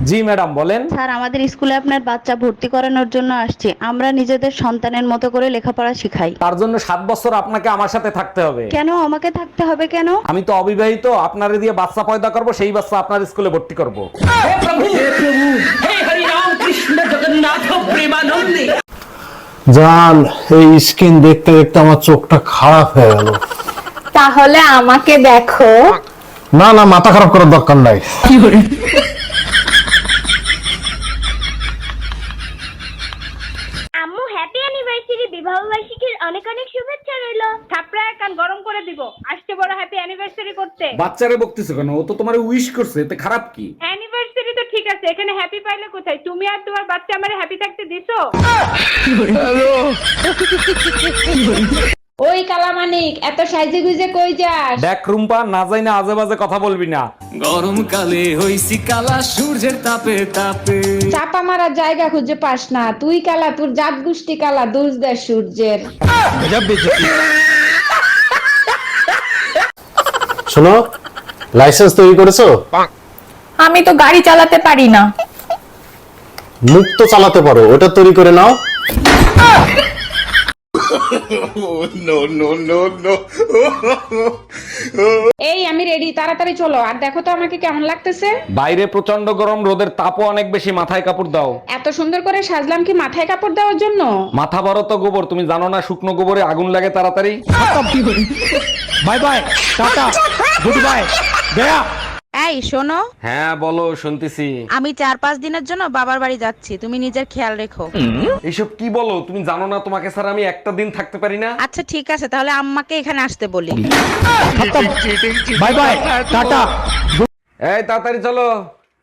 জি madam বলেন। Sir, আমাদের স্কুলে আপনার বাচ্চা ভর্তি করানোর জন্য আসছে। আমরা নিজেদের সন্তানের মতো করে লেখাপড়া শিখাই। তার জন্য 7 বছর আপনাকে আমার সাথে থাকতে হবে। কেন আমাকে থাকতে হবে কেন? আমি তো অবিবাহিত, আপনারে দিয়ে বাচ্চা পয়দা করব, সেই বাচ্চা আপনার স্কুলে ভর্তি করব। জান, এই স্কিন দেখতে দেখতে আমার চোখটা খারাপ হয়ে গেল। তাহলে আমাকে দেখো। না না, মাথা খারাপ করার দরকার নাই। আম্মু হ্যাপি অ্যানিভার্সারি, বিবাহ বার্ষিকীর অনেক অনেক শুভেচ্ছা রইলো। থাপড়ায় কান গরম করে দিব, আসতে বড় হ্যাপি অ্যানিভার্সারি করতে। বাচ্চারে বকতেছো কেন? ও তো তোমারে উইশ করছে, এতে খারাপ কি? অ্যানিভার্সারি তো ঠিক আছে, এখানে হ্যাপি পাইলে কোথায়? তুমি আর তোমার বাচ্চা আমারে হ্যাপি থাকতে দিছো? ওই কালামানিক, এত সাইজে গুজে কই যাস? দেখ রুম্পা, না যাই না আজে বাজে কথা বলবি না। গরমকালে হইছি কালা সূর্যের তাপে তাপে। চাপা মারার জায়গা খুঁজে পাস না। তুই কালা, তোর জাত গোষ্ঠী কালা, দোষ দেয় সূর্যের। শোনো, লাইসেন্স তৈরি করেছো? আমি তো গাড়ি চালাতে পারি না। মুখ তো চালাতে পারো, ওটা তৈরি করে নাও। এই আমি রেডি, তাড়াতাড়ি চলো। আর দেখো তো আমাকে কেমন লাগতেছে। বাইরে প্রচন্ড গরম, রোদের তাপও অনেক বেশি, মাথায় কাপড় দাও। এত সুন্দর করে সাজলাম কি মাথায় কাপড় দেওয়ার জন্য? মাথা বড় তো গোবর, তুমি জানো না শুকনো গোবরে আগুন লাগে তাড়াতাড়ি। Bye bye, tata, good bye, Gaya. এই শোনো, হ্যাঁ বলো, শুনতেছি। আমি 4-5 দিনের জন্য বাবার বাড়ি যাচ্ছি, তুমি নিজের খেয়াল রেখো। এইসব কি বলো? তুমি জানো না তোমাকে স্যার আমি একটা দিন থাকতে পারি না? আচ্ছা ঠিক আছে, তাহলে আম্মাকে এখানে আসতে বলি। Bye bye, tata. এই তাড়াতাড়ি চলো।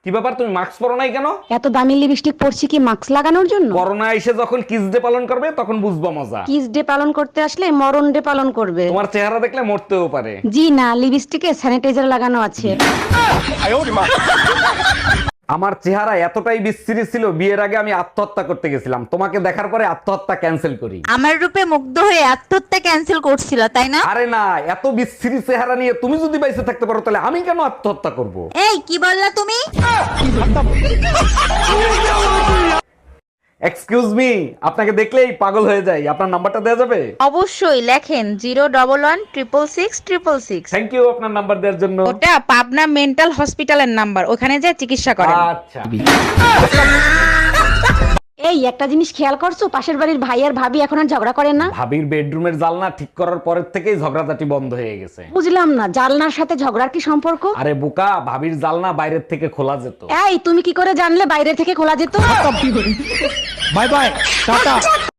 কি ব্যাপার, তুমি মাস্ক পরো নাই কেন? এত দামি লিপস্টিক পরছি কি মাস্ক লাগানোর জন্য? করোনা এসে যখন কিস ডে পালন করবে তখন বুঝবো মজা। কিস ডে পালন করতে আসলে মরণ ডে পালন করবে। তোমার চেহারা দেখলে মরতেও পারে। জি না, লিপস্টিকে স্যানিটাইজার লাগানো আছে। আমার চেহারা এতটাই বিশ্রী ছিল, বিয়ের আগে আমি আত্মহত্যা করতে গেছিলাম। তোমাকে দেখার পরে আত্মহত্যা ক্যান্সেল করি। আমার রূপে মুগ্ধ হয়ে আত্মহত্যা ক্যান্সেল করছিল, তাই না? আরে না, এত বিশ্রী চেহারা নিয়ে তুমি যদি বাইসে থাকতে পারো তাহলে আমি কেন আত্মহত্যা করব? এই কি বললা তুমি? এক্সকিউজ মি, আপনাকে দেখলেই পাগল হয়ে যাই। আপনার নাম্বারটা দেওয়া যাবে? অবশ্যই, লেখেন 011-166-666। থ্যাংক ইউ আপনার নাম্বার দেওয়ার জন্য। ওটা পাবনা মেন্টাল হসপিটালের নাম্বার, ওখানে যে চিকিৎসা করেন। আচ্ছা। এই একটা জিনিস খেয়াল করছো, পাশের বাড়ির ভাই আর ভাবি এখন আর ঝগড়া করে না? ভাবির বেডরুমের জানলা ঠিক করার পরের থেকেই ঝগড়াঝাটি বন্ধ হয়ে গেছে। বুঝলাম না, জানলার সাথে ঝগড়ার কি সম্পর্ক? আরে বোকা, ভাবির জানলা বাইরের থেকে খোলা যেত। এই তুমি কি করে জানলে বাইরে থেকে খোলা যেত? Bye bye, tata.